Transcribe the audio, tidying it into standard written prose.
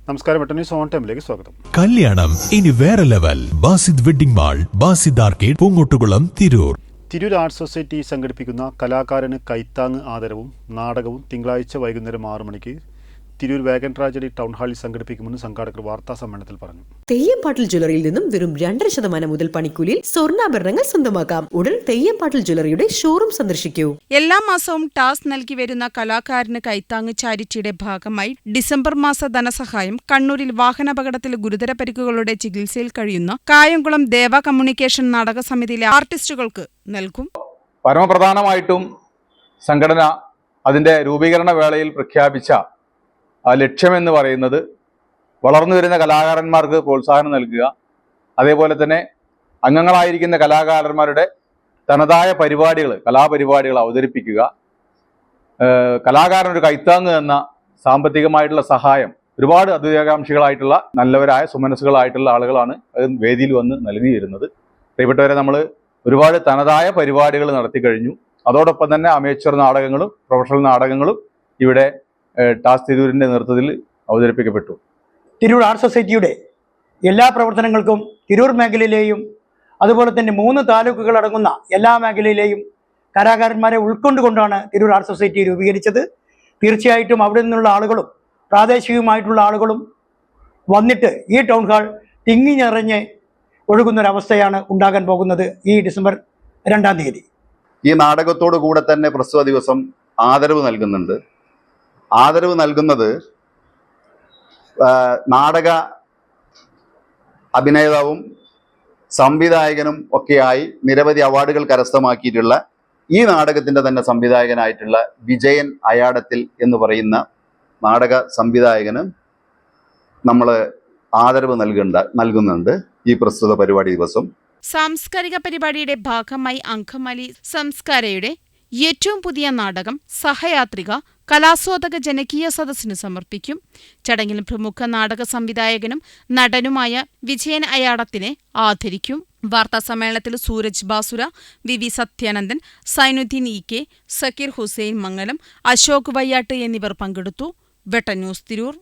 നമസ്കാരം, വെട്ടന്യൂസ് ഓൺ ടൈമിലേക്ക് സ്വാഗതം. കല്യാണം ഇനി വേറെ level. Basid wedding mall, Basid arcade, Poongottukulam, Tirur. Tirur arts society സംഘടിപ്പിക്കുന്ന കലാകാരന് കൈത്താങ് ആദരവും നാടകവും തിങ്കളാഴ്ച വൈകുന്നേരം 6 മണിക്ക് തിരൂർ വേഗൻ ട്രാജഡി ടൗൺ ഹാളിൽ സംഘടിപ്പിക്കുമെന്ന് സംഘാടകർ വാർത്താ സമ്മേളനത്തിൽ പറഞ്ഞു. തെയ്യംപാട്ടിൽ ജ്വല്ലറിയിൽ നിന്നും വെറും 2% മുതൽ പണിക്കൂലിയിൽ സ്വർണ്ണാഭരണങ്ങൾ സ്വന്തമാക്കാം. ഉടൻ തെയ്യംപാട്ടിൽ ജ്വല്ലറിയുടെ ഷോറൂം സന്ദർശിക്കൂ. എല്ലാ മാസവും ടാസ് നൽകി വരുന്ന കലാകാരന് കൈത്താങ് ചാരിറ്റിയുടെ ഭാഗമായി ഡിസംബർ മാസ ധനസഹായം കണ്ണൂരിൽ വാഹനാപകടത്തിൽ ഗുരുതര പരിക്കുകളുടെ ചികിത്സയിൽ കഴിയുന്ന കായംകുളം ദേവ കമ്മ്യൂണിക്കേഷൻ നാടക സമിതിയിലെ ആർട്ടിസ്റ്റുകൾക്ക് നൽകും. പരമപ്രധാനമായിട്ടും സംഘടന അതിന്റെ രൂപീകരണ വേളയിൽ പ്രഖ്യാപിച്ച ലക്ഷ്യമെന്ന് പറയുന്നത് വളർന്നു വരുന്ന കലാകാരന്മാർക്ക് പ്രോത്സാഹനം നൽകുക, അതേപോലെ തന്നെ അംഗങ്ങളായിരിക്കുന്ന കലാകാരന്മാരുടെ തനതായ കലാപരിപാടികൾ അവതരിപ്പിക്കുക, കലാകാരനൊരു കൈത്താങ് എന്ന സാമ്പത്തികമായിട്ടുള്ള സഹായം ഒരുപാട് അദ്വൈതാകാംക്ഷികളായിട്ടുള്ള നല്ലവരായ സുമനസ്സുകളായിട്ടുള്ള ആളുകളാണ് വേദിയിൽ വന്ന് നൽകി വരുന്നത്. പ്രിയപ്പെട്ടവരെ, നമ്മൾ ഒരുപാട് തനതായ പരിപാടികൾ നടത്തി കഴിഞ്ഞു. അതോടൊപ്പം തന്നെ അമേച്വർ നാടകങ്ങളും പ്രൊഫഷണൽ നാടകങ്ങളും ഇവിടെ ടാസ് തിരൂരിൻ്റെ നേതൃത്വത്തിൽ അവതരിപ്പിക്കപ്പെട്ടു. തിരൂർ ആർട്സ് സൊസൈറ്റിയുടെ എല്ലാ പ്രവർത്തനങ്ങൾക്കും തിരൂർ മേഖലയിലെയും അതുപോലെ തന്നെ 3 താലൂക്കുകൾ അടങ്ങുന്ന എല്ലാ മേഖലയിലെയും കലാകാരന്മാരെ ഉൾക്കൊണ്ടുകൊണ്ടാണ് തിരൂർ ആർട്സ് സൊസൈറ്റി രൂപീകരിച്ചത്. തീർച്ചയായിട്ടും അവിടെ നിന്നുള്ള ആളുകളും പ്രാദേശികമായിട്ടുള്ള ആളുകളും വന്നിട്ട് ഈ ടൗൺ ഹാൾ തിങ്ങി നിറഞ്ഞ് ഒഴുകുന്നൊരവസ്ഥയാണ് ഉണ്ടാകാൻ പോകുന്നത് ഈ ഡിസംബർ 2-ാം തീയതി. ഈ നാടകത്തോടു കൂടെ തന്നെ പ്രസ്തുത ദിവസം ആദരവ് നൽകുന്നുണ്ട്. ആദരവ് നൽകുന്നത് നാടക അഭിനേതാവും സംവിധായകനും ഒക്കെയായി നിരവധി അവാർഡുകൾ കരസ്ഥമാക്കിയിട്ടുള്ള ഈ നാടകത്തിൻ്റെ തന്നെ സംവിധായകനായിട്ടുള്ള വിജയൻ അയാടത്തിൽ എന്ന് പറയുന്ന നാടക സംവിധായകന് നമ്മൾ ആദരവ് നൽകുന്നുണ്ട് ഈ പ്രസ്തുത പരിപാടി ദിവസം. സാംസ്കാരിക പരിപാടിയുടെ ഭാഗമായി അങ്കമാലി സംസ്കാരയുടെ ഏറ്റവും പുതിയ നാടകം സഹയാത്രിക കലാസ്വാദക ജനകീയ സദസ്സിന് സമർപ്പിക്കും. ചടങ്ങിൽ പ്രമുഖ നാടക സംവിധായകനും നടനുമായ വിജയൻ അയാടത്തിനെ ആദരിക്കും. വാർത്താസമ്മേളനത്തിൽ സൂരജ് ബാസുര, വി സത്യാനന്ദൻ, സൈനുദ്ദീൻ ഇ.കെ, സക്കീർ ഹുസൈൻ മംഗലം, അശോക് വയ്യാട്ട് എന്നിവർ പങ്കെടുത്തു. വെട്ടന്യൂസ് തിരൂർ.